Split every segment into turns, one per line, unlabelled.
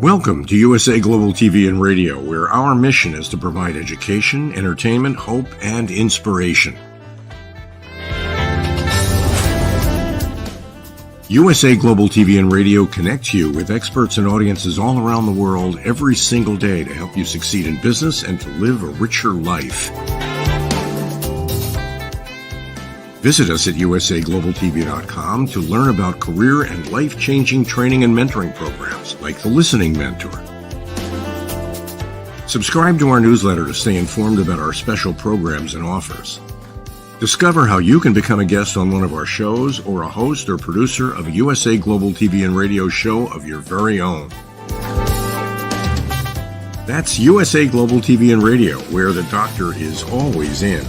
Welcome to USA Global TV and Radio, where our mission is to provide education, entertainment, hope, and inspiration. USA Global TV and Radio connects you with experts and audiences all around the world every single day to help you succeed in business and to live a richer life. Visit us at usaglobaltv.com to learn about career and life-changing training and mentoring programs like the Listening Mentor. Subscribe to our newsletter to stay informed about our special programs and offers. Discover how you can become a guest on one of our shows or a host or producer of a USA Global TV and Radio show of your very own. That's USA Global TV and Radio, where the doctor is always in.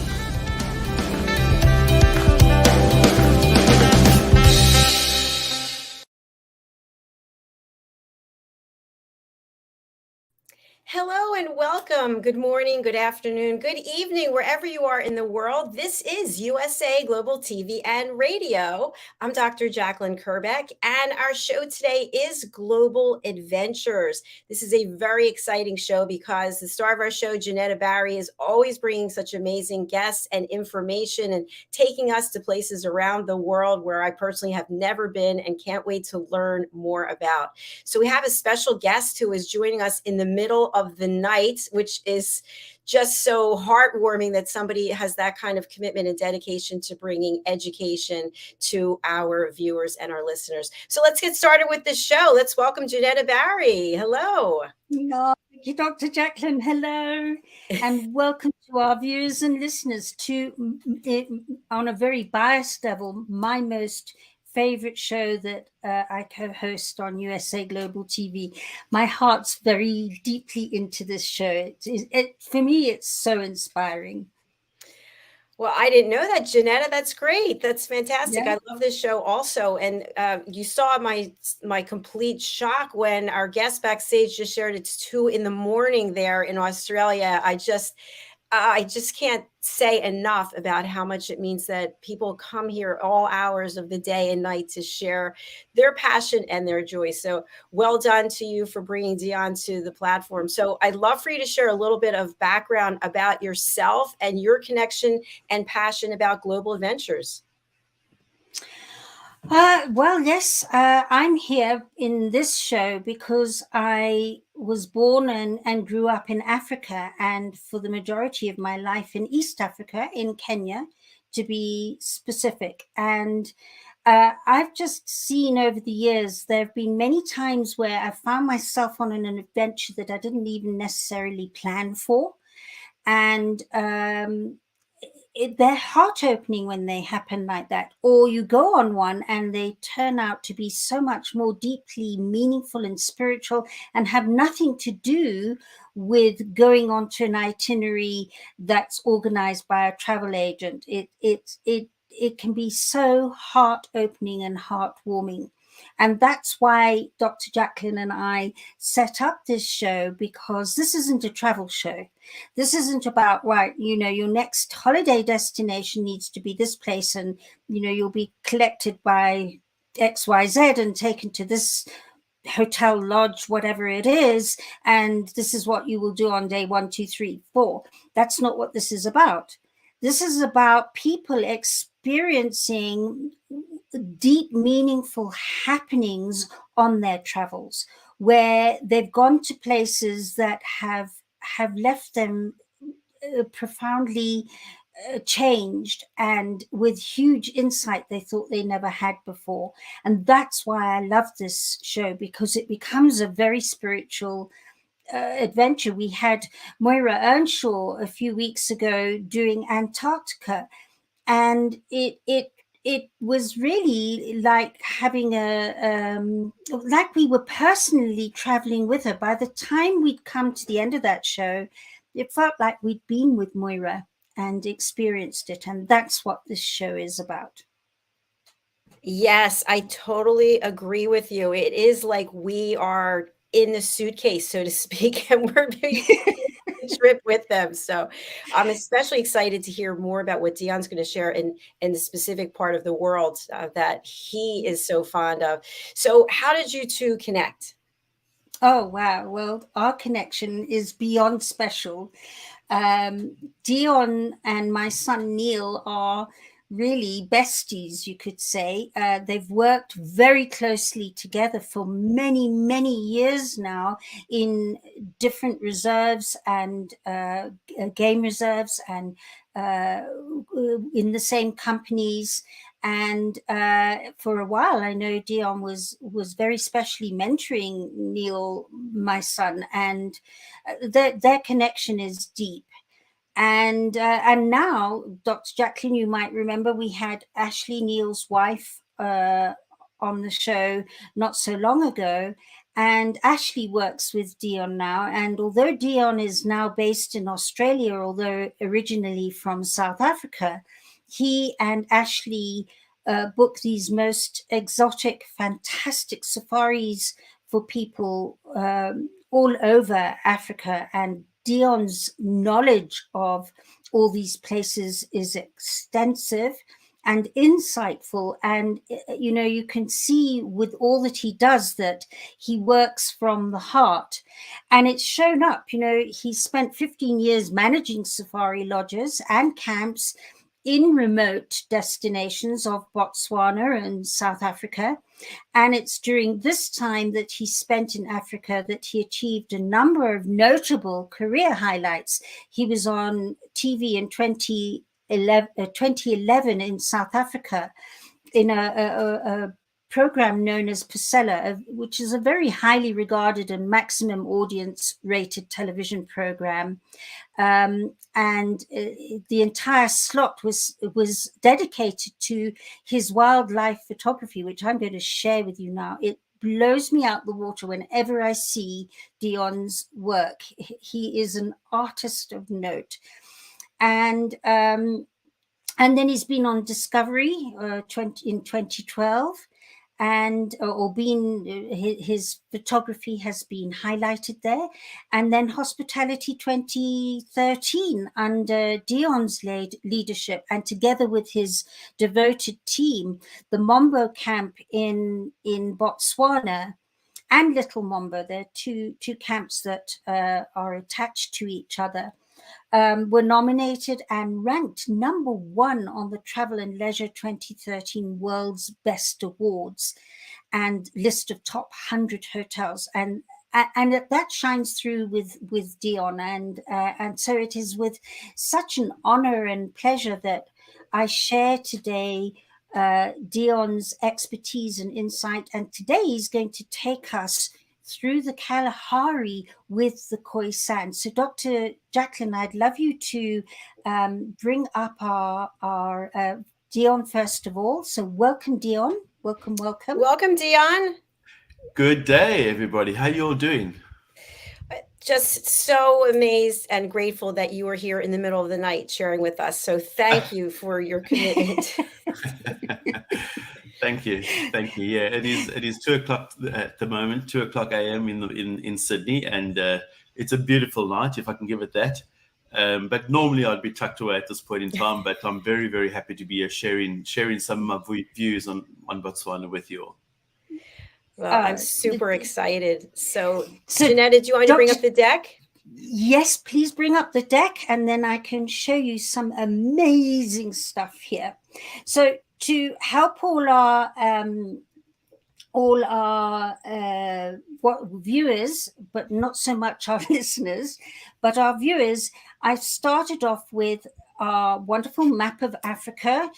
Hello and welcome. Good morning, good afternoon, good evening, wherever you are in the world. This is USA Global TV and Radio. I'm Dr. Jacalyn Kerbeck, and our show today is Global Adventures. This is a very exciting show because the star of our show, JENETTA Barry, is always bringing such amazing guests and information and taking us to places around the world where I personally have never been and can't wait to learn more about. So we have a special guest who is joining us in the middle of the night, which is just so heartwarming that somebody has that kind of commitment and dedication to bringing education to our viewers and our listeners. So let's get started with the show. Let's welcome JENETTA Barry. Hello.
Oh, thank you, Dr. Jacalyn. Hello, and welcome to our viewers and listeners to, on a very biased level, my most favorite show that I co-host on USA Global TV. My heart's very deeply into this show. For me, it's so inspiring.
Well, I didn't know that, JENETTA. That's great. That's fantastic.
Yeah.
I love this show also. And you saw my complete shock when our guest backstage just shared it's 2 a.m. there in Australia. I just can't say enough about how much it means that people come here all hours of the day and night to share their passion and their joy. So well done to you for bringing Deon to the platform. So I'd love for you to share a little bit of background about yourself and your connection and passion about global adventures.
Well, yes, I'm here in this show because I was born and grew up in Africa, and for the majority of my life in East Africa, in Kenya, to be specific. And I've just seen over the years, there have been many times where I found myself on an adventure that I didn't even necessarily plan for. And they're heart-opening when they happen like that, or you go on one and they turn out to be so much more deeply meaningful and spiritual and have nothing to do with going on to an itinerary that's organized by a travel agent. It can be so heart-opening and heartwarming. And that's why Dr. Jacalyn and I set up this show, because this isn't a travel show. This isn't about, right, your next holiday destination needs to be this place, and, you'll be collected by XYZ and taken to this hotel, lodge, whatever it is, and this is what you will do on day 1, 2, 3, 4. That's not what this is about. This is about people experiencing deep, meaningful happenings on their travels, where they've gone to places that have left them profoundly changed and with huge insight they thought they never had before. And that's why I love this show, because it becomes a very spiritual adventure. We had Moira Earnshaw a few weeks ago doing Antarctica, and it was really like having like we were personally traveling with her. By the time we'd come to the end of that show, it felt like we'd been with Moira and experienced it. And that's what this show is about.
Yes, I totally agree with you. It is like we are in the suitcase, so to speak, and we're being trip with them. So I'm especially excited to hear more about what Deon's going to share in the specific part of the world that he is so fond of. So how did you two connect?
Oh, wow. Well, our connection is beyond special. Deon and my son Neil are really besties, you could say. They've worked very closely together for many, many years now in different reserves and game reserves, and in the same companies. And for a while, I know Deon was very specially mentoring Neil, my son, and their connection is deep. And now, Dr. Jacalyn, you might remember we had Ashley, Neil's wife, on the show not so long ago. And Ashley works with Deon now. And although Deon is now based in Australia, although originally from South Africa, he and Ashley book these most exotic, fantastic safaris for people all over Africa. And Deon's knowledge of all these places is extensive and insightful. And, you know, you can see with all that he does that he works from the heart. And it's shown up. You know, he spent 15 years managing safari lodges and camps in remote destinations of Botswana and South Africa. And it's during this time that he spent in Africa that he achieved a number of notable career highlights. He was on TV in 2011 in South Africa in a program known as Pasella, which is a very highly regarded and maximum audience rated television program. And the entire slot was dedicated to his wildlife photography, which I'm going to share with you now. It blows me out the water whenever I see Deon's work. He is an artist of note. And then he's been on Discovery in 2012. And his photography has been highlighted there. And then Hospitality 2013 under Deon's leadership, and together with his devoted team, the Mombo camp in Botswana and Little Mombo, they're two camps that are attached to each other, were nominated and ranked #1 on the Travel and Leisure 2013 World's Best Awards and list of top 100 hotels. And that shines through with Deon. And so it is with such an honor and pleasure that I share today Deon's expertise and insight. And today he's going to take us through the Kalahari with the Khoisan. So Dr. Jacalyn, I'd love you to bring up our Deon first of all. So welcome, Deon. Welcome.
Welcome, Deon.
Good day, everybody. How you all doing?
Just so amazed and grateful that you were here in the middle of the night sharing with us. So thank you for your commitment.
Thank you. Yeah, it is 2:00 at the moment, 2:00 a.m. in Sydney, and it's a beautiful night, if I can give it that. But normally I'd be tucked away at this point in time. But I'm very, very happy to be here sharing some of my views on Botswana with you all.
Well, I'm super excited. So JENETTA, do you want to bring up the deck?
Yes, please bring up the deck, and then I can show you some amazing stuff here. So to help all our viewers, but not so much our listeners, but our viewers, I've started off with our wonderful map of Africa.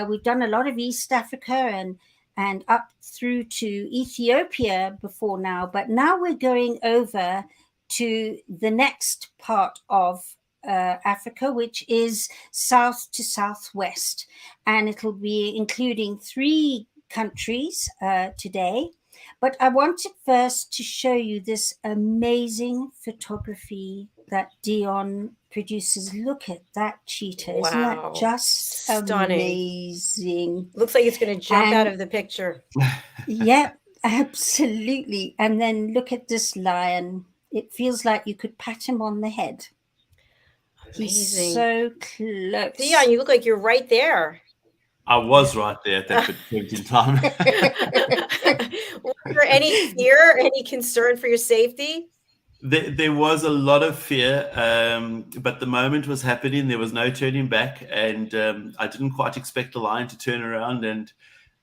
We've done a lot of East Africa and up through to Ethiopia before now, but now we're going over to the next part of Africa, which is south to southwest, and it'll be including 3 countries today. But I wanted first to show you this amazing photography that Deon produces. Look at that cheetah.
Wow.
Isn't that just
stunning?
Amazing.
Looks like it's going to jump out of the picture.
Yeah, absolutely. And then look at this lion. It feels like you could pat him on the head.
Amazing.
He's so close.
Deon, you look like you're right there.
I was right there at that point in time.
Was there any fear, any concern for your safety?
There was a lot of fear, but the moment was happening. There was no turning back, and I didn't quite expect the lion to turn around, and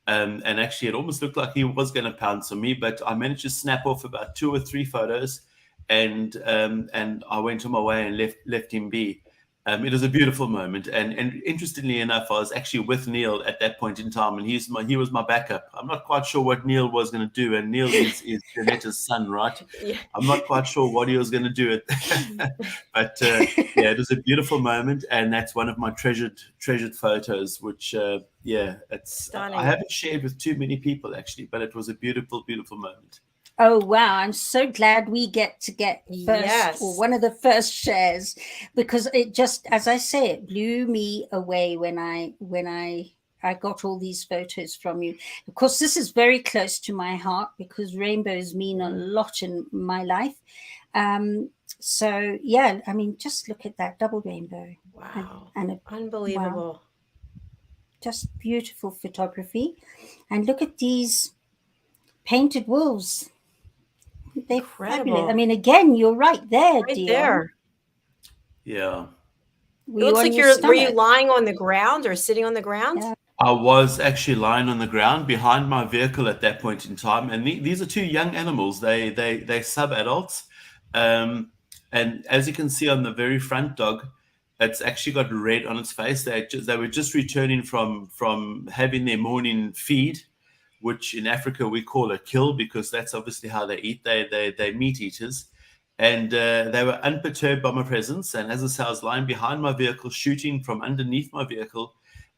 actually it almost looked like he was going to pounce on me, but I managed to snap off about 2 or 3 photos, and I went on my way and left him be. It was a beautiful moment, and interestingly enough, I was actually with Neil at that point in time, and he was my backup. I'm not quite sure what Neil was going to do, and Neil is Jeanetta's son, right?
Yeah.
I'm not quite sure what he was going to do, but yeah, it was a beautiful moment, and that's one of my treasured photos. Which it's
Stunning.
I haven't shared with too many people actually, but it was a beautiful moment.
Oh, wow. I'm so glad we get first,
Yes.
or one of the first shares, because it just, as I say, it blew me away when I got all these photos from you. Of course, this is very close to my heart because rainbows mean a lot in my life. So yeah, I mean, just look at that double rainbow.
Wow.
And
Unbelievable.
wow, just beautiful photography. And look at these painted wolves. They're
Incredible.
fabulous. I mean, again, you're right there,
Right
Deon.
there.
Yeah.
Were
It looks
on
like
your
were you
stomach?
lying on the ground or sitting on the ground?
Yeah.
I was actually lying on the ground behind my vehicle at that point in time, and these are 2 young animals. They're sub-adults, and as you can see on the very front dog, it's actually got red on its face. They were just returning from having their morning feed, which in Africa we call a kill because that's obviously how they eat. They're meat eaters. And they were unperturbed by my presence. And as I say, I was lying behind my vehicle, shooting from underneath my vehicle.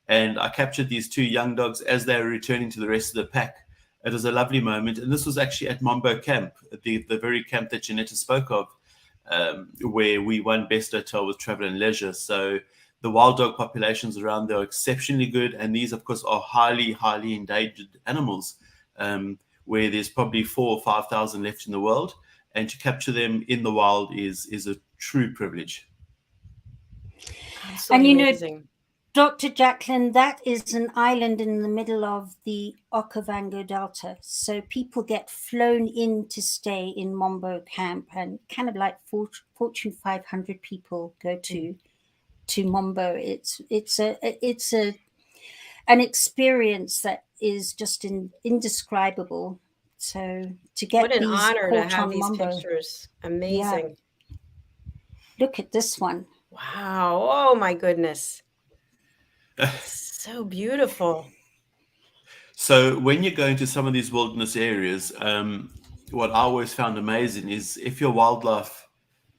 And I captured these 2 young dogs as they were returning to the rest of the pack. It was a lovely moment. And this was actually at Mombo Camp, the very camp that Jeanetta spoke of, where we won Best Hotel with Travel and Leisure. So the wild dog populations around there are exceptionally good. And these, of course, are highly, highly endangered animals, where there's probably 4,000 or 5,000 left in the world. And to capture them in the wild is a true privilege.
Absolutely
And you know,
amazing.
Dr. Jacalyn, that is an island in the middle of the Okavango Delta. So people get flown in to stay in Mombo Camp, and kind of like Fortune 500 people go to Mombo. It's an experience that is just indescribable. So to get
What an
these
honor to
caught
have
on
these
Mombo.
pictures. Amazing.
Look at this one.
Wow. Oh my goodness. So beautiful.
So when you go into some of these wilderness areas, what I always found amazing is if your wildlife,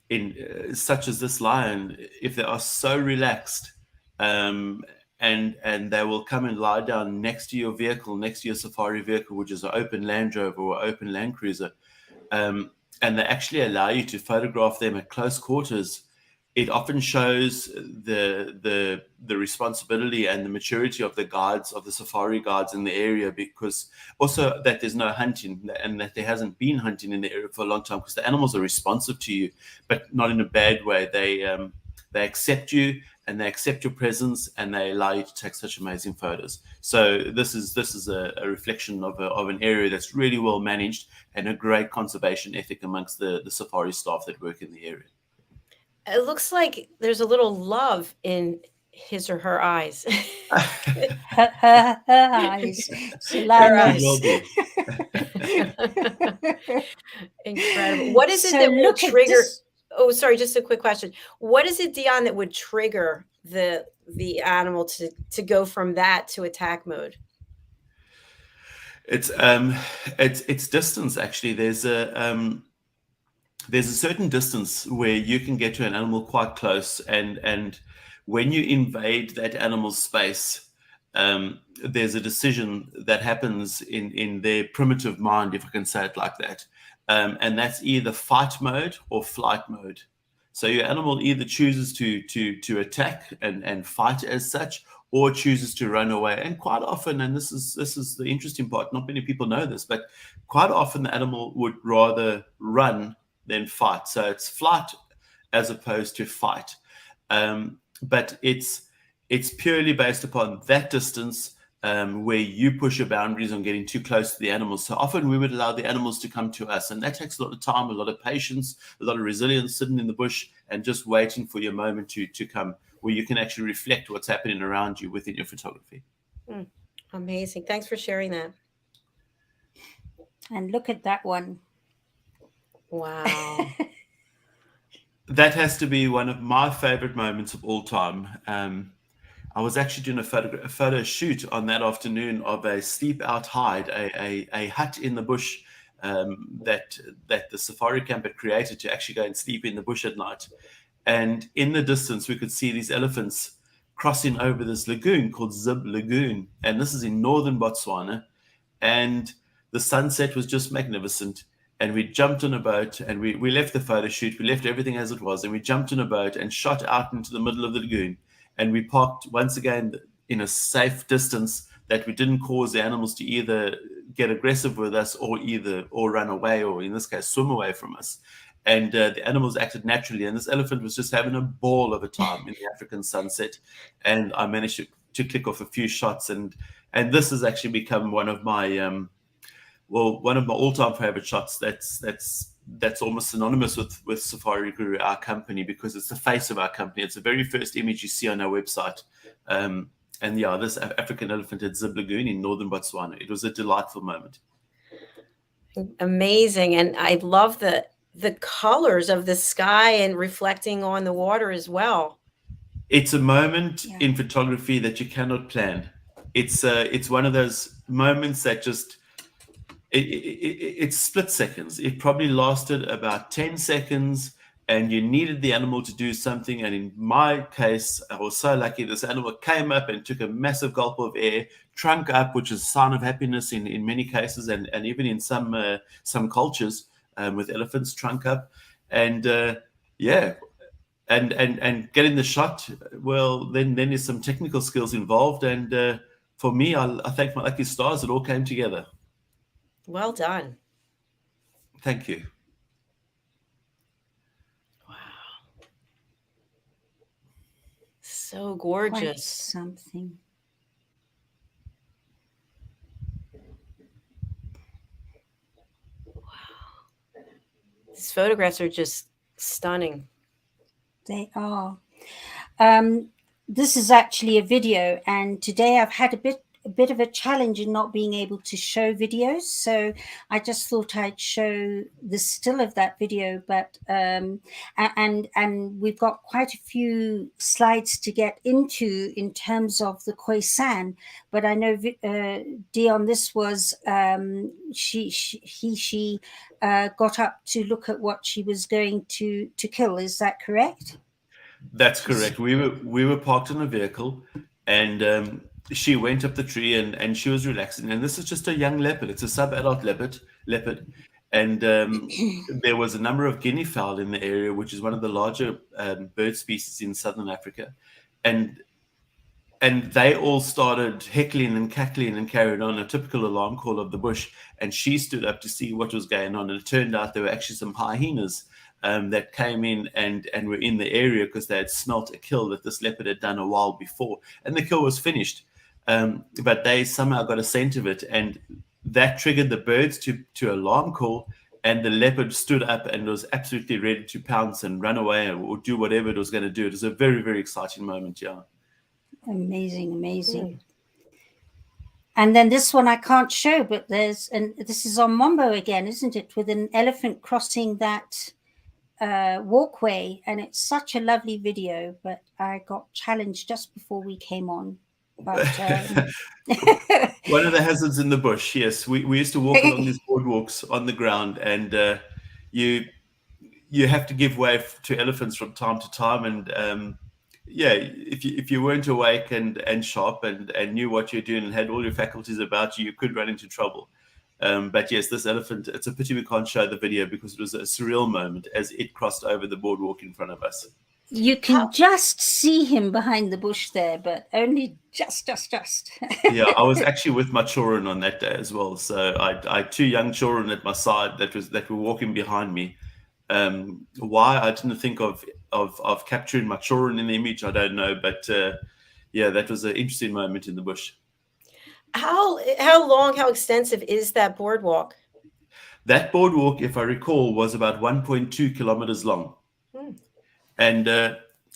in such as this lion, if they are so relaxed, and they will come and lie down next to your vehicle, next to your safari vehicle, which is an open Land Rover or open Land Cruiser, and they actually allow you to photograph them at close quarters. It often shows the responsibility and the maturity of the guides, of the safari guides in the area, because also that there's no hunting and that there hasn't been hunting in the area for a long time, because the animals are responsive to you, but not in a bad way. They accept you and they accept your presence and they allow you to take such amazing photos. So this is a reflection of an area that's really well managed and a great conservation ethic amongst the safari staff that work in the area.
It looks like there's a little love in his or her eyes.
Her eyes.
Her eyes.
Will be.
Incredible. What is it
So
that will
look at
trigger?
this.
Oh, sorry, just a quick question. What is it, Deon, that would trigger the animal to go from that to attack mode?
It's distance. Actually, there's a certain distance where you can get to an animal quite close, and when you invade that animal's space, there's a decision that happens in their primitive mind, if I can say it like that, and that's either fight mode or flight mode. So your animal either chooses to attack and fight as such, or chooses to run away. And quite often, and this is the interesting part, not many people know this, but quite often the animal would rather run than fight. So it's flight as opposed to fight. But it's purely based upon that distance, where you push your boundaries on getting too close to the animals. So often we would allow the animals to come to us, and that takes a lot of time, a lot of patience, a lot of resilience, sitting in the bush and just waiting for your moment to come, where you can actually reflect what's happening around you within your photography.
Amazing. Thanks for sharing that.
And look at that one.
Wow.
That has to be one of my favorite moments of all time. I was actually doing a photo shoot on that afternoon of a sleep out hide, a hut in the bush that the safari camp had created to actually go and sleep in the bush at night. And in the distance, we could see these elephants crossing over this lagoon called Zib Lagoon. And this is in northern Botswana. And the sunset was just magnificent. And we jumped on a boat, and we left the photo shoot. We left everything as it was, and we jumped on a boat and shot out into the middle of the lagoon. And we parked once again in a safe distance that we didn't cause the animals to either get aggressive with us or run away, or in this case, swim away from us. And the animals acted naturally. And this elephant was just having a ball of a time in the African sunset. And I managed to click off a few shots. And this has actually become one of my all-time favorite shots. That's almost synonymous with Safari Guru, our company, because it's the face of our company. It's the very first image you see on our website. And yeah, this African elephant at Zib Lagoon in northern Botswana. It was a delightful moment.
Amazing. And I love the colors of the sky and reflecting on the water as well.
It's a moment in photography that you cannot plan. It's one of those moments that just it's split seconds. It probably lasted about 10 seconds, and you needed the animal to do something. And in my case, I was so lucky. This animal came up and took a massive gulp of air, trunk up, which is a sign of happiness in many cases, and even in some cultures with elephants, trunk up, and and getting the shot. Well, then there's some technical skills involved, and for me, I thank my lucky stars. It all came together.
Well done.
Thank you.
Wow. So gorgeous.
Quite something.
Wow. These photographs are just stunning.
They are. This is actually a video, and today I've had a bit of a challenge in not being able to show videos, so I just thought I'd show the still of that video. But and we've got quite a few slides to get into in terms of the Khoisan, but I know Deon, this was she got up to look at what she was going to kill. Is that correct?
That's correct. We were parked in a vehicle, and she went up the tree and she was relaxing. And this is just a young leopard. It's a sub-adult leopard. And there was a number of guinea fowl in the area, which is one of the larger bird species in southern Africa. And they all started heckling and cackling and carried on, a typical alarm call of the bush. And she stood up to see what was going on. And it turned out there were actually some hyenas that came in and were in the area because they had smelt a kill that this leopard had done a while before. And the kill was finished. But they somehow got a scent of it, and that triggered the birds to alarm call, and the leopard stood up and was absolutely ready to pounce and run away or do whatever it was going to do. It was a very, very exciting moment, yeah.
Amazing. And then this one I can't show, but this is on Mombo again, isn't it? With an elephant crossing that walkway, and it's such a lovely video, but I got challenged just before we came on. But
one of the hazards in the bush, yes. We used to walk along these boardwalks on the ground, and you have to give way to elephants from time to time. And if you weren't awake and sharp and knew what you're doing and had all your faculties about you, you could run into trouble. But yes, this elephant, it's a pity we can't show the video because it was a surreal moment as it crossed over the boardwalk in front of us.
You can just see him behind the bush there, but only just.
Yeah, I was actually with my children on that day as well. So I had two young children at my side that were walking behind me. Why I didn't think of capturing my children in the image, I don't know. But that was an interesting moment in the bush.
How long, how extensive is that boardwalk?
That boardwalk, if I recall, was about 1.2 kilometers long.
Hmm.
And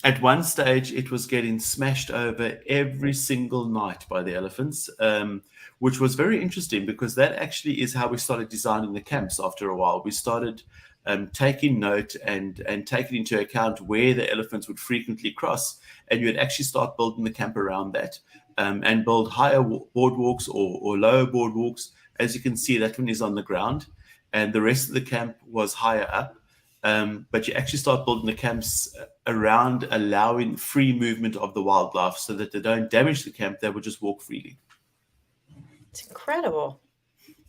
at one stage, it was getting smashed over every single night by the elephants, which was very interesting because that actually is how we started designing the camps after a while. We started taking note and taking into account where the elephants would frequently cross. And you would actually start building the camp around that and build higher boardwalks or lower boardwalks. As you can see, that one is on the ground. And the rest of the camp was higher up. But you actually start building the camps around allowing free movement of the wildlife so that they don't damage the camp, they will just walk freely.
It's incredible.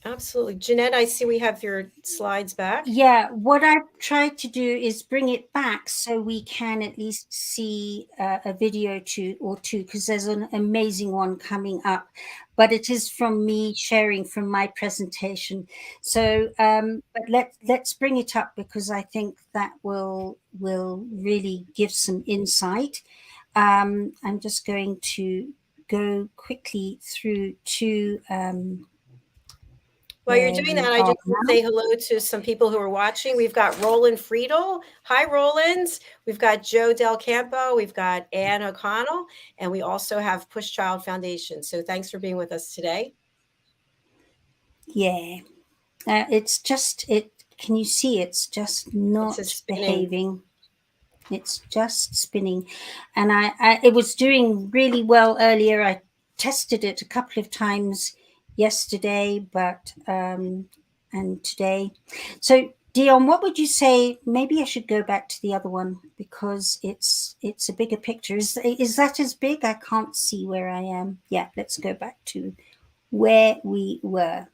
Absolutely. JENETTA, I see we have your slides back.
Yeah, what I've tried to do is bring it back so we can at least see a video or two, because there's an amazing one coming up, but it is from me sharing from my presentation. So but let's bring it up because I think that will really give some insight. I'm just going to go quickly through to
while you're doing that, I just want to say hello to some people who are watching. We've got Roland Friedel. Hi, Roland. We've got Joe Del Campo. We've got Ann O'Connell. And we also have Push Child Foundation. So thanks for being with us today.
Yeah. It's just, can you see it's just not behaving. It's just spinning. And it was doing really well earlier. I tested it a couple of times yesterday, but and today. So Deon, what would you say? Maybe I should go back to the other one because it's a bigger picture. Is that as big? I can't see where I am. Yeah, let's go back to where we were.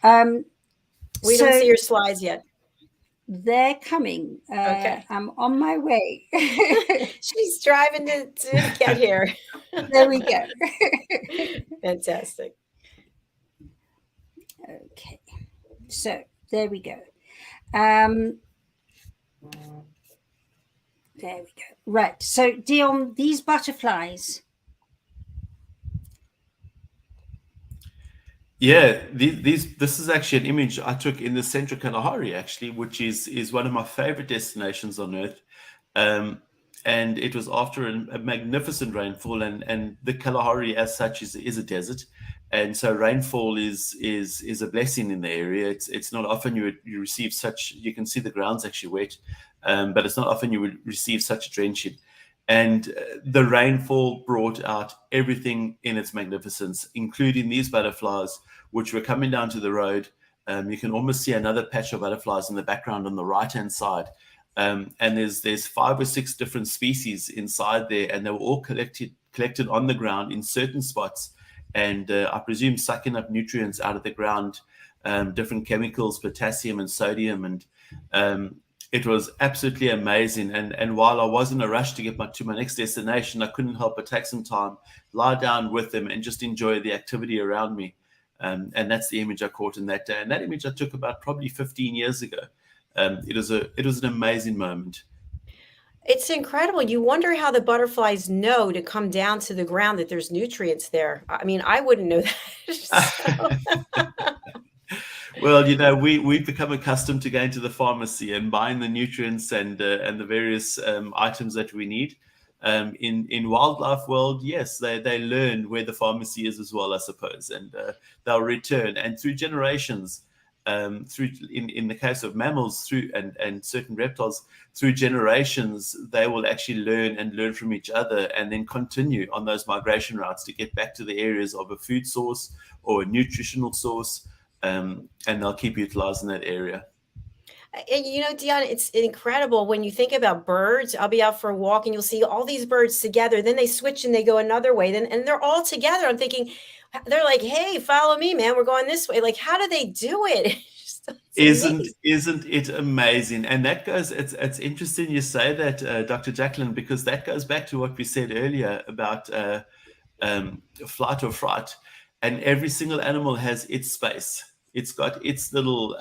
We don't see your slides yet.
They're coming.
Okay.
I'm on my way.
She's driving to get here.
There we go.
Fantastic.
Okay, so there we go. There we go. Right. So Deon, these butterflies.
Yeah, this is actually an image I took in the central Kalahari, actually, which is one of my favorite destinations on Earth. And it was after a magnificent rainfall, and the Kalahari as such is a desert. And so rainfall is a blessing in the area. It's not often you receive such, you can see the ground's actually wet, but it's not often you would receive such a drenching. And the rainfall brought out everything in its magnificence, including these butterflies, which were coming down to the road. You can almost see another patch of butterflies in the background on the right-hand side. And there's 5 or 6 different species inside there, and they were all collected on the ground in certain spots. And I presume sucking up nutrients out of the ground, different chemicals, potassium and sodium. And it was absolutely amazing. And while I was in a rush to get to my next destination, I couldn't help but take some time, lie down with them, and just enjoy the activity around me. And that's the image I caught in that day. And that image I took about probably 15 years ago. It was an amazing moment.
It's incredible. You wonder how the butterflies know to come down to the ground that there's nutrients there. I mean, I wouldn't know that.
Well, we've become accustomed to going to the pharmacy and buying the nutrients and the various items that we need. In wildlife world, yes, they learn where the pharmacy is as well, I suppose, and they'll return. And through generations, through in the case of mammals, through and certain reptiles, through generations, they will actually learn from each other and then continue on those migration routes to get back to the areas of a food source or a nutritional source, and they'll keep utilizing that area.
And Deon, it's incredible when you think about birds. I'll be out for a walk and you'll see all these birds together. Then they switch and they go another way. And they're all together. I'm thinking, they're like, hey, follow me, man. We're going this way. Like, how do they do it?
Isn't it amazing? And that goes, it's interesting you say that, Dr. Jacalyn, because that goes back to what we said earlier about flight or fright. And every single animal has its space. It's got its little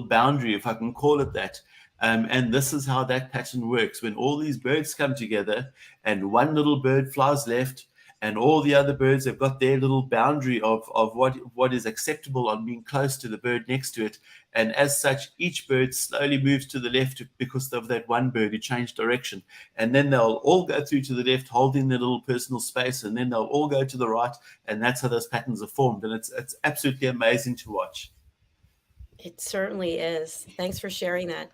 boundary, if I can call it that. And this is how that pattern works. When all these birds come together and one little bird flies left and all the other birds have got their little boundary of what is acceptable on being close to the bird next to it. And as such, each bird slowly moves to the left because of that one bird who changed direction. And then they'll all go through to the left, holding their little personal space, and then they'll all go to the right. And that's how those patterns are formed. And it's absolutely amazing to watch.
It certainly is. Thanks for sharing that.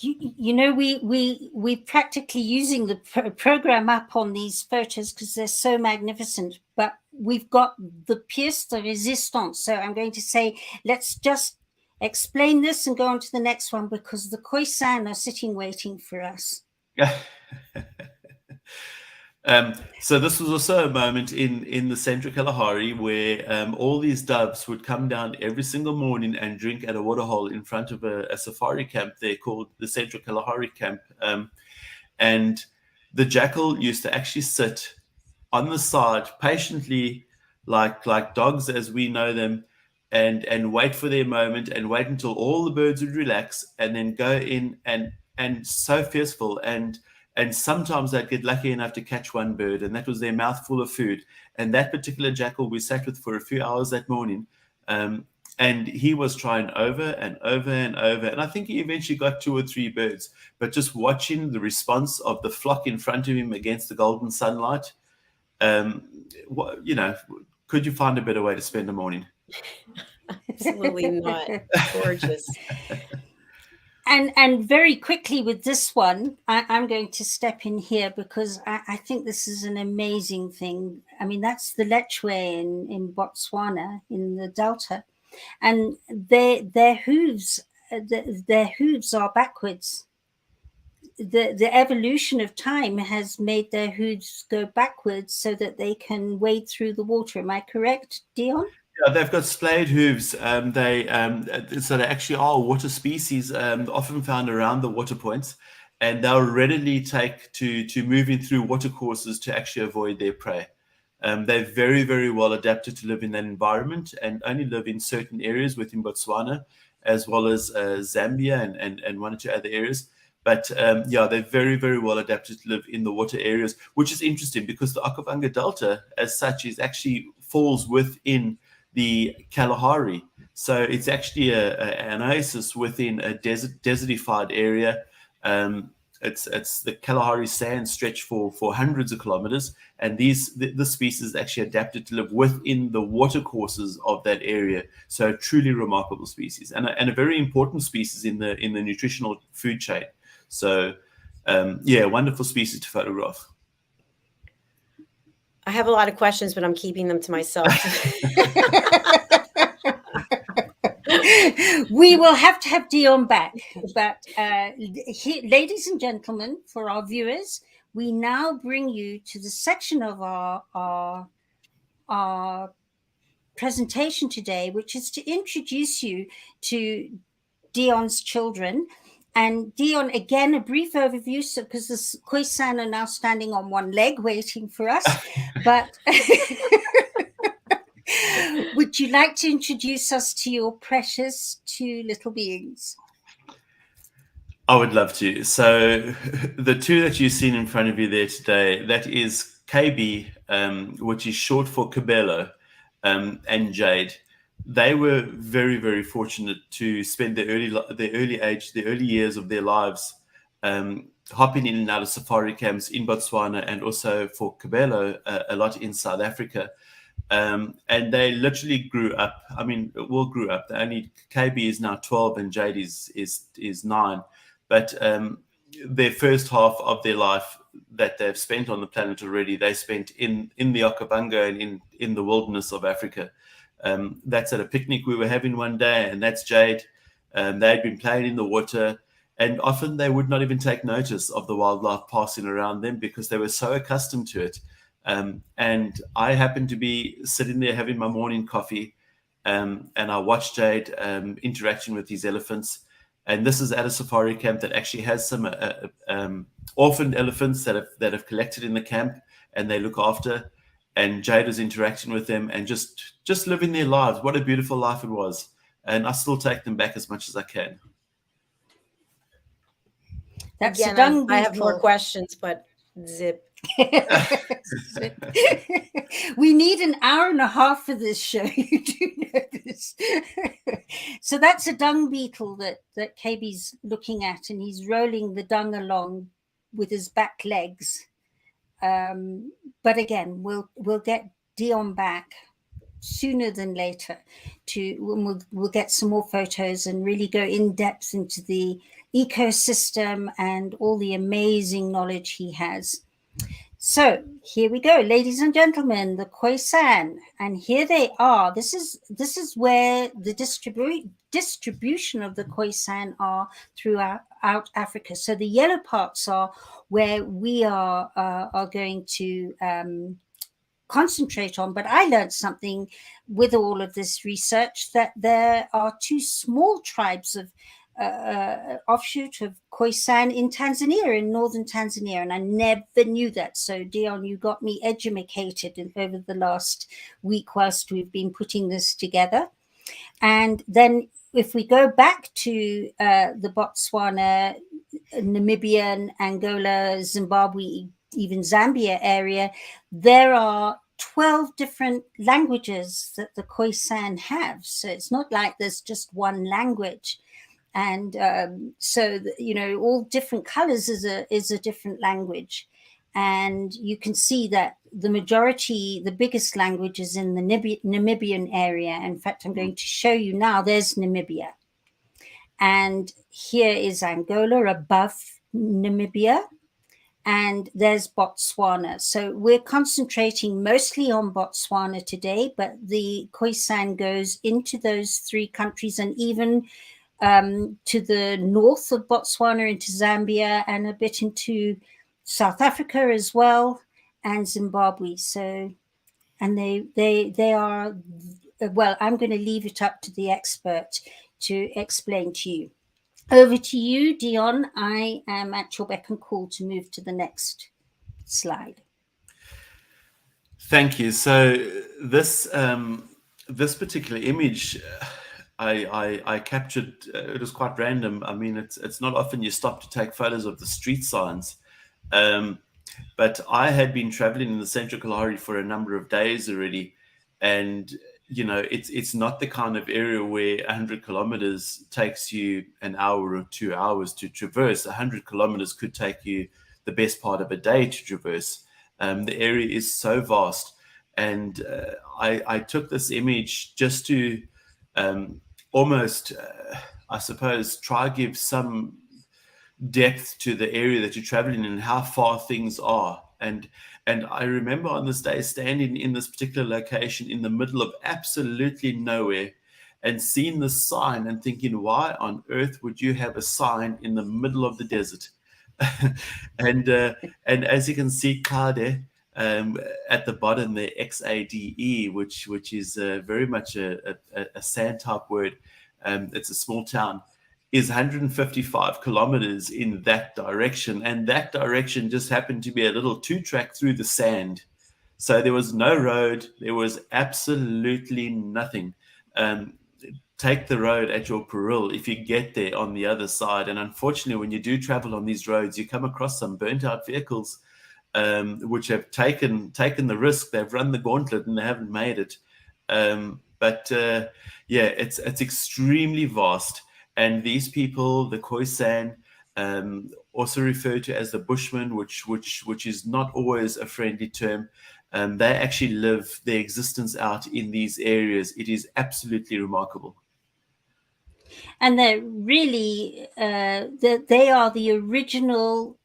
You know, we're practically using the program up on these photos because they're so magnificent, but we've got the pièce de résistance. So I'm going to say, let's just explain this and go on to the next one, because the Khoisan are sitting waiting for us.
So this was also a moment in the Central Kalahari where all these doves would come down every single morning and drink at a waterhole in front of a safari camp there called the Central Kalahari camp. And the jackal used to actually sit on the side patiently, like dogs as we know them, and wait for their moment and wait until all the birds would relax and then go in and so fierceful. And sometimes they'd get lucky enough to catch one bird, and that was their mouthful of food. And that particular jackal we sat with for a few hours that morning, and he was trying over and over and over. And I think he eventually got 2 or 3 birds. But just watching the response of the flock in front of him against the golden sunlight, you know, could you find a better way to spend a morning?
Absolutely not. Gorgeous.
And very quickly with this one, I'm going to step in here because I think this is an amazing thing. I mean, that's the lechwe in Botswana, in the Delta, and their hooves are backwards. The evolution of time has made their hooves go backwards so that they can wade through the water. Am I correct, Deon?
Yeah, they've got splayed hooves. So they actually are water species, often found around the water points, and they'll readily take to moving through water courses to actually avoid their prey. They're very, very well adapted to live in that environment and only live in certain areas within Botswana, as well as Zambia and 1 or 2 other areas. But yeah, they're very, very well adapted to live in the water areas, which is interesting because the Okavango Delta, as such, is actually falls within the Kalahari. So it's actually an oasis within a desertified area. It's the Kalahari sands stretch for hundreds of kilometers, and the species is actually adapted to live within the water courses of that area. So a truly remarkable species, and a very important species in the nutritional food chain. So yeah, wonderful species to photograph.
I have a lot of questions, but I'm keeping them to myself.
We will have to have Deon back. But ladies and gentlemen, for our viewers, we now bring you to the section of our presentation today, which is to introduce you to Deon's children. And Deon, again, a brief overview, so because the Khoisan are now standing on one leg waiting for us. But would you like to introduce us to your precious 2 little beings?
I would love to. So the 2 that you've seen in front of you there today, that is KB, which is short for Cabello, and Jade. They were very, very fortunate to spend the early years of their lives hopping in and out of safari camps in Botswana, and also for Cabello a lot in South Africa. And they literally grew up. I mean, all grew up. KB is now 12 and Jade is 9. But their first half of their life that they've spent on the planet already, they spent in the Okavango and in the wilderness of Africa. That's at a picnic we were having one day, and that's Jade. They'd been playing in the water, and often they would not even take notice of the wildlife passing around them because they were so accustomed to it. And I happened to be sitting there having my morning coffee, and I watched Jade interacting with these elephants. And this is at a safari camp that actually has some orphaned elephants that have collected in the camp, and they look after. And Jade was interacting with them and just living their lives. What a beautiful life it was. And I still take them back as much as I can.
That's
Again, I have more questions, but zip.
We need an hour and a half for this show. You do know this. So that's a dung beetle that KB's looking at, and he's rolling the dung along with his back legs. But again, we'll get Deon back sooner than later we'll get some more photos and really go in depth into the ecosystem and all the amazing knowledge he has. So here we go, ladies and gentlemen, the Khoisan, and here they are. This is where the distribution of the Khoisan are throughout Africa. So the yellow parts are where we are going to concentrate on. But I learned something with all of this research, that there are two small tribes of offshoot of Khoisan in Tanzania, in northern Tanzania, and I never knew that. So Deon, you got me educated over the last week whilst we've been putting this together. And then if we go back to the Botswana, Namibian, Angola, Zimbabwe, even Zambia area, there are 12 different languages that the Khoisan have. So it's not like there's just one language. And so, all different colors is a different language. And you can see that the biggest language is in the Namibian area. In fact, I'm going to show you now. There's Namibia. And here is Angola above Namibia. And there's Botswana. So we're concentrating mostly on Botswana today, but the Khoisan goes into those three countries and even to the north of Botswana, into Zambia, and a bit into South Africa as well, and Zimbabwe. So, and they are, well, I'm going to leave it up to the expert to explain to you. Over to you, Deon. I am at your beck and call to move to the next slide.
Thank you. So this particular image I captured, it was quite random. I mean, it's not often you stop to take photos of the street signs. But I had been traveling in the Central Kalahari for a number of days already. And, it's not the kind of area where 100 kilometers takes you an hour or 2 hours to traverse. 100 kilometers could take you the best part of a day to traverse. The area is so vast. And I took this image just to almost, I suppose, try give some depth to the area that you're traveling in and how far things are. And I remember on this day standing in this particular location in the middle of absolutely nowhere and seeing this sign and thinking, why on earth would you have a sign in the middle of the desert? and as you can see, Kade, at the bottom there, XADE, which is very much a sand type word. It's a small town, is 155 kilometers in that direction. And that direction just happened to be a little 2-track through the sand. So there was no road. There was absolutely nothing. Take the road at your peril if you get there on the other side. And unfortunately, when you do travel on these roads, you come across some burnt out vehicles, which have taken the risk. They've run the gauntlet and they haven't made it. But it's extremely vast. And these people, the Khoisan, also referred to as the Bushmen, which is not always a friendly term. They actually live their existence out in these areas. It is absolutely remarkable.
And they're really, they are the original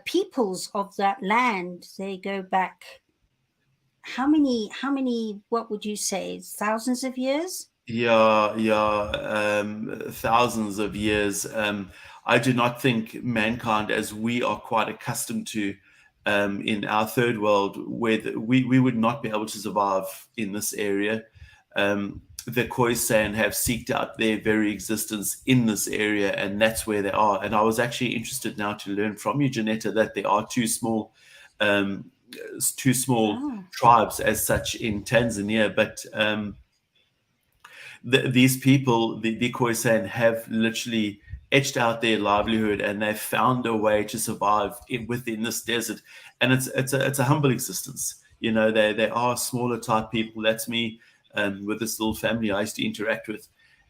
peoples of that land. They go back, how many, what would you say, thousands of years?
Thousands of years. I do not think mankind, as we are quite accustomed to in our third world, where we would not be able to survive in this area. The Khoisan have seeked out their very existence in this area, and that's where they are. And I was actually interested now to learn from you, JENETTA, that there are two small tribes as such in Tanzania, but these people, the Khoisan, have literally etched out their livelihood, and they've found a way to survive within this desert. And it's a humble existence. You know, they are smaller type people. That's me, with this little family I used to interact with,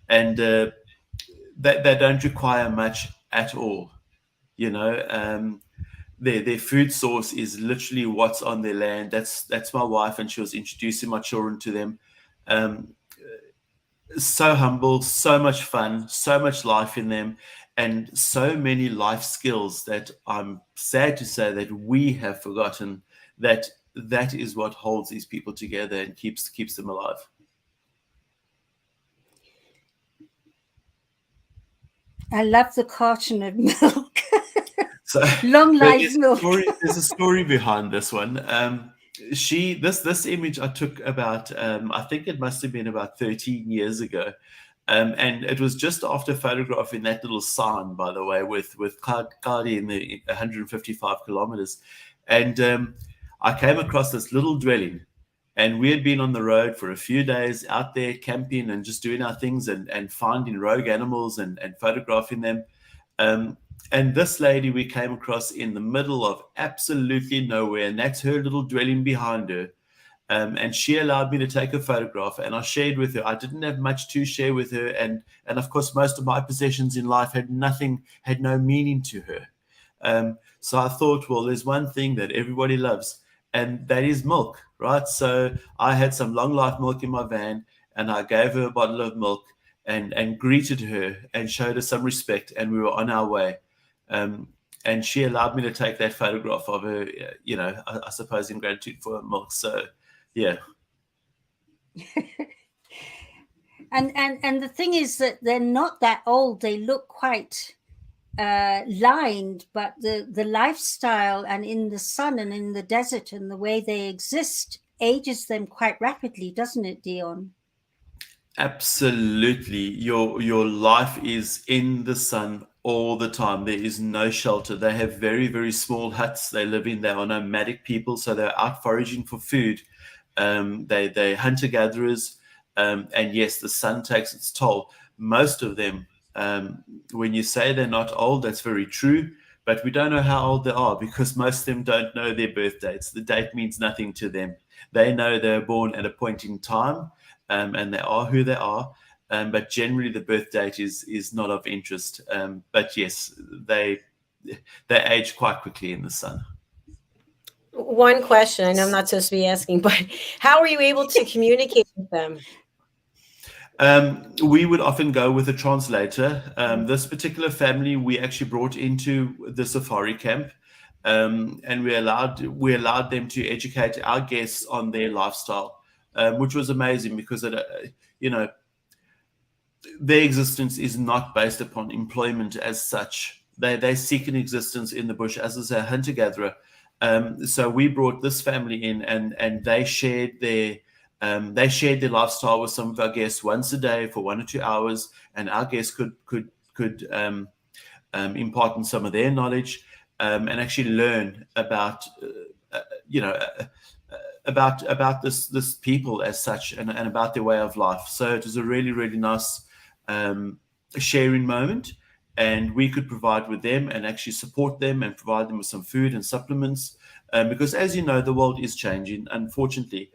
and they don't require much at all. You know, their food source is literally what's on their land. That's my wife, and she was introducing my children to them. So humble, so much fun, so much life in them, and so many life skills that I'm sad to say that we have forgotten. That is what holds these people together and keeps them alive.
I love the carton of milk.
So
Long life milk.
There's a story behind this one. This image I took about, I think it must have been about 13 years ago. And it was just after photographing that little sign, by the way, with Kali in the 155 kilometers. And I came across this little dwelling, and we had been on the road for a few days out there camping and just doing our things and finding rogue animals and photographing them. And this lady we came across in the middle of absolutely nowhere, and that's her little dwelling behind her. And she allowed me to take a photograph, and I shared with her. I didn't have much to share with her, and of course, most of my possessions in life had no meaning to her. So I thought, well, there's one thing that everybody loves, and that is milk, right? So I had some long life milk in my van, and I gave her a bottle of milk and greeted her and showed her some respect, and we were on our way. And she allowed me to take that photograph of her, you know, I suppose in gratitude for her milk. So, yeah.
And the thing is that they're not that old. They look quite lined, but the lifestyle and in the sun and in the desert and the way they exist ages them quite rapidly, doesn't it, Deon?
Absolutely. Your life is in the sun all the time. There is no shelter. They have very, very small huts they live in. They are nomadic people, so they're out foraging for food. They hunter-gatherers, and yes, the sun takes its toll. Most of them, when you say they're not old, that's very true, but we don't know how old they are because most of them don't know their birth dates. The date means nothing to them. They know they were born at a point in time, and they are who they are. But generally, the birth date is not of interest. But yes, they age quite quickly in the sun.
One question, I know I'm not supposed to be asking, but how are you able to communicate with them?
We would often go with a translator. This particular family we actually brought into the safari camp, and we allowed them to educate our guests on their lifestyle, which was amazing because you know, their existence is not based upon employment as such. They seek an existence in the bush as a hunter-gatherer. So we brought this family in, and they shared their lifestyle with some of our guests once a day for 1 or 2 hours, and our guests could impart on some of their knowledge, and actually learn about about this people as such, and about their way of life. So it was a really, really nice sharing moment, and we could provide with them and actually support them and provide them with some food and supplements, because as you know, the world is changing, unfortunately.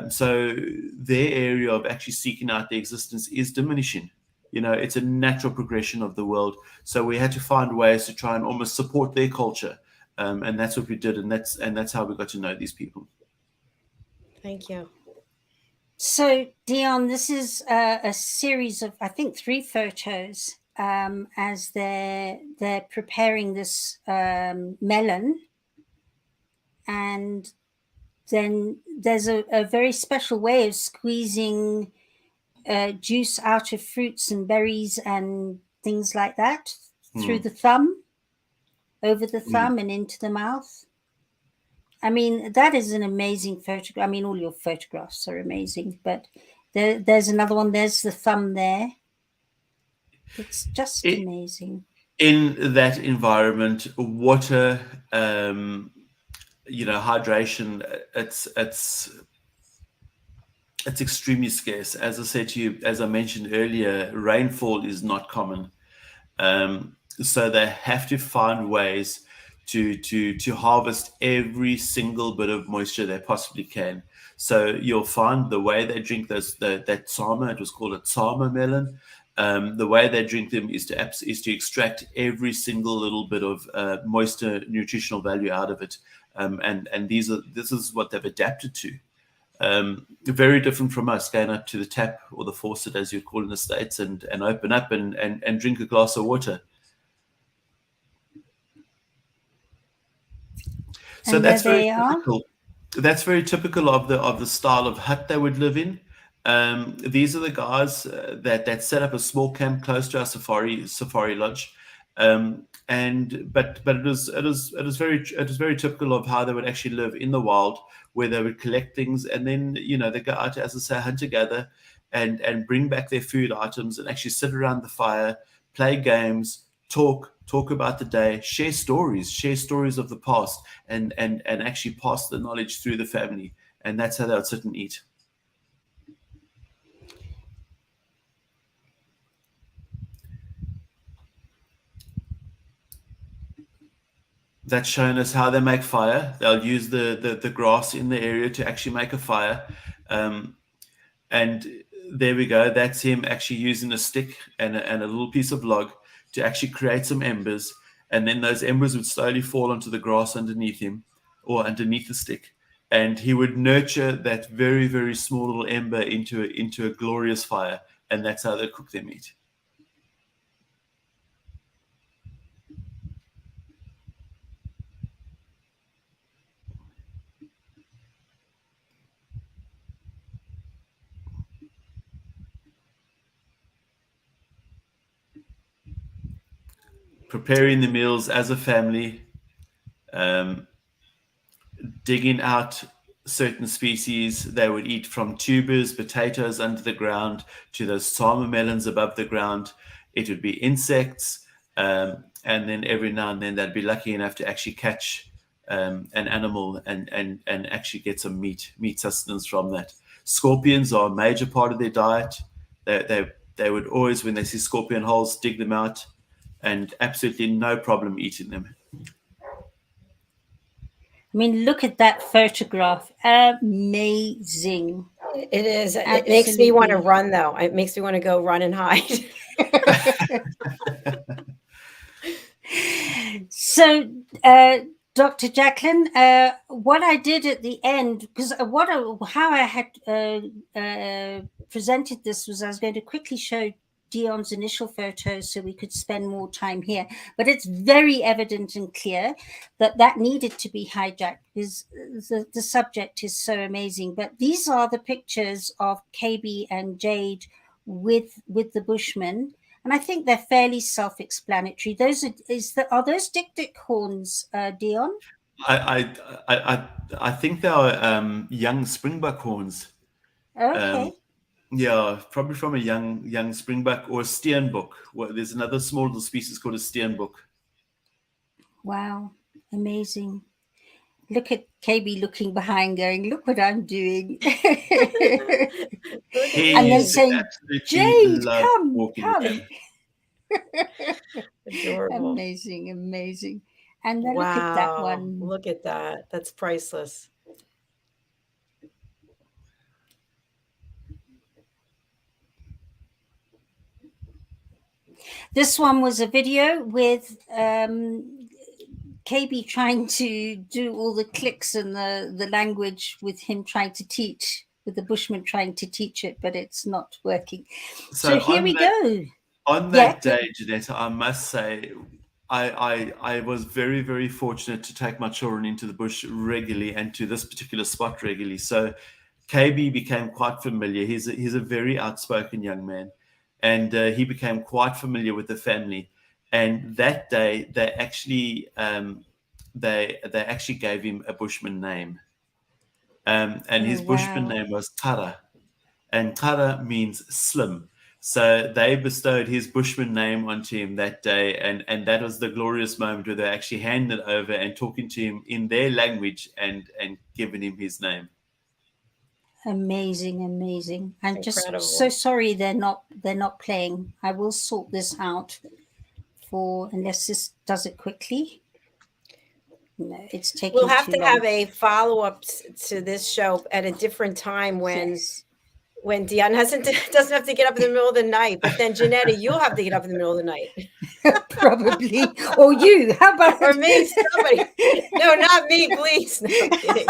So their area of actually seeking out their existence is diminishing. You know, it's a natural progression of the world. So we had to find ways to try and almost support their culture, and that's what we did, and that's how we got to know these people.
Thank you.
So, Deon, this is a series of, I think, 3 photos as they're preparing this melon, and then there's a very special way of squeezing juice out of fruits and berries and things like that through the thumb, over the thumb and into the mouth. I mean, that is an amazing photograph. I mean, all your photographs are amazing, but there's another one. There's the thumb there. It's just amazing.
In that environment, water, hydration, it's extremely scarce. As I said to you, as I mentioned earlier, rainfall is not common. So they have to find ways to harvest every single bit of moisture they possibly can. So you'll find the way they drink that tsama, it was called a tsama melon. The way they drink them is to extract every single little bit of moisture, nutritional value out of it, and this is what they've adapted to. Very different from us going up to the tap or the faucet, as you call it in the States, and open up and drink a glass of water. So
and
that's
there
very
they are.
typical. That's very typical of the style of hut they would live in. These are the guys that set up a small camp close to our safari lodge, but it is very typical of how they would actually live in the wild, where they would collect things and then they go out, as I say, hunt together and bring back their food items and actually sit around the fire, play games, talk about the day, share stories of the past, and actually pass the knowledge through the family. And that's how they would sit and eat. That's shown us how they make fire. They'll use the grass in the area to actually make a fire. And there we go. That's him actually using a stick and a little piece of log to actually create some embers. And then those embers would slowly fall onto the grass underneath him or underneath the stick. And he would nurture that very, very small little ember into a glorious fire. And that's how they cook their meat. Preparing the meals as a family, digging out certain species. They would eat from tubers, potatoes under the ground, to those tsama melons above the ground. It would be insects, and then every now and then they'd be lucky enough to actually catch an animal and actually get some meat sustenance from that. Scorpions are a major part of their diet. They would always, when they see scorpion holes, dig them out, and absolutely no problem eating them.
I mean, look at that photograph. Amazing.
It is.
Absolutely.
It makes me want to run, though. It makes me want to go run and hide.
So, Dr. Jacalyn, what I did at the end, because how I had presented this was I was going to quickly show Deon's initial photos so we could spend more time here. But it's very evident and clear that needed to be hijacked because the subject is so amazing. But these are the pictures of KB and Jade with the Bushmen. And I think they're fairly self-explanatory. Are those dik-dik horns, Deon?
I think they are young springbok horns.
Okay.
Yeah, probably from a young springbok or a steenbok. Well, there's another small little species called a steenbok.
Wow, amazing. Look at KB looking behind going, look what I'm doing. And then saying, Jade, come.
Adorable.
Amazing. And then
wow.
Look at that one.
Look at that. That's priceless.
This one was a video with KB trying to do all the clicks and the language with him trying to teach, with the Bushman trying to teach it, but it's not working. So here we go.
On that day, JENETTA, I must say, I was very, very fortunate to take my children into the bush regularly and to this particular spot regularly. So KB became quite familiar. He's a very outspoken young man. And he became quite familiar with the family. And that day, they actually gave him a Bushman name, and his Bushman name was Kara, and Kara means slim. So they bestowed his Bushman name onto him that day, and that was the glorious moment where they actually handed over and talking to him in their language and giving him his name.
Amazing. I'm Incredible. Just so sorry they're not playing. I will sort this out. unless this does it quickly. No, it's taking
We'll have
too
to
long.
have a follow-up to this show at a different time
Yes.
when Deon doesn't have to get up in the middle of the night. But then, JENETTA, you'll have to get up in the middle of the night.
Probably. Or you. How about
Or me, somebody. No, not me, please. No, I'm kidding.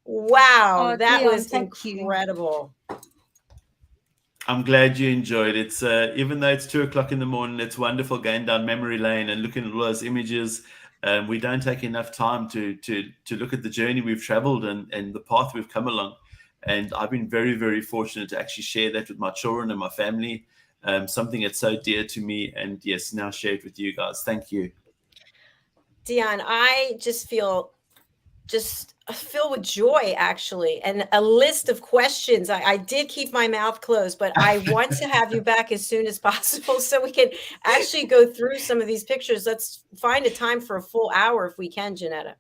Wow,
Oh,
that
Deon,
was
thank you.
incredible.
I'm glad you enjoyed it. It's even though it's 2:00 in the morning, it's wonderful going down memory lane and looking at all those images. We don't take enough time to look at the journey we've traveled and the path we've come along. And I've been very, very fortunate to actually share that with my children and my family. Something that's so dear to me, and yes, now share it with you guys. Thank you,
Deon. I just feel filled with joy, actually, and a list of questions. I did keep my mouth closed, but I want to have you back as soon as possible so we can actually go through some of these pictures. Let's find a time for a full hour if we can, JENETTA.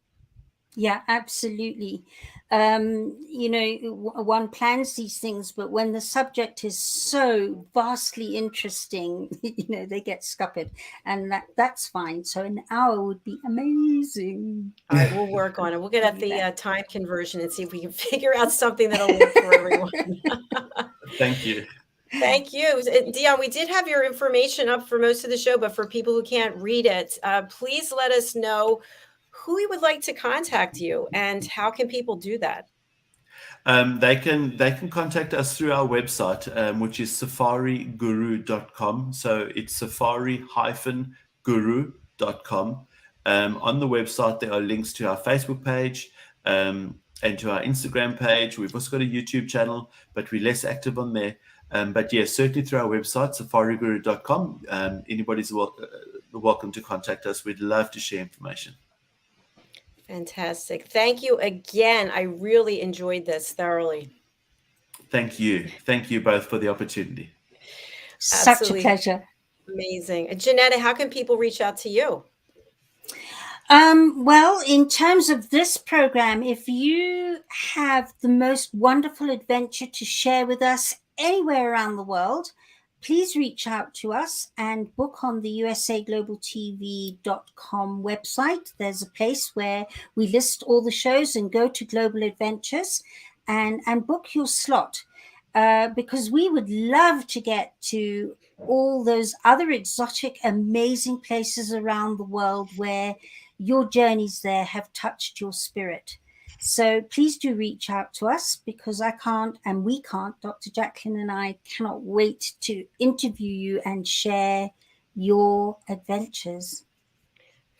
Yeah, absolutely. One plans these things, but when the subject is so vastly interesting, they get scuppered, and that's fine. So an hour would be amazing.
All right, we'll work on it. We'll get at the time conversion and see if we can figure out something that'll work for everyone.
Thank you.
Thank you. Deon, we did have your information up for most of the show, but for people who can't read it, please let us know who we would like to contact you and how can people do that?
They can contact us through our website, which is safariguru.com. So it's safari-guru.com. On the website, there are links to our Facebook page and to our Instagram page. We've also got a YouTube channel, but we're less active on there. But yes, certainly through our website, safariguru.com. Anybody's welcome to contact us. We'd love to share information.
Fantastic. Thank you again. I really enjoyed this thoroughly.
Thank you. Thank you both for the opportunity.
Such
Absolutely.
a pleasure.
Amazing. JENETTA, how can people reach out to you?
Well, in terms of this program, if you have the most wonderful adventure to share with us anywhere around the world, please reach out to us and book on the usaglobaltv.com website. There's a place where we list all the shows, and go to Global Adventures and book your slot, because we would love to get to all those other exotic, amazing places around the world where your journeys there have touched your spirit. So please do reach out to us, because I can't, and we can't, Dr. Jacalyn and I cannot wait to interview you and share your adventures.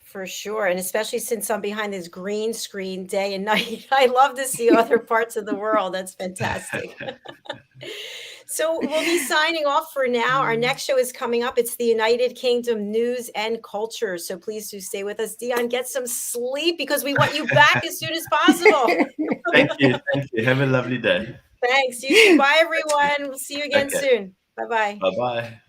For sure. And especially since I'm behind this green screen day and night, I love to see other parts of the world. That's fantastic. So we'll be signing off for now. Our next show is coming up. It's the United Kingdom News and Culture. So please do stay with us. Deon, get some sleep, because we want you back as soon as possible.
Thank you. Thank you. Have a lovely day.
Thanks. You too. Bye, everyone. We'll see you again soon. Bye-bye.
Bye-bye.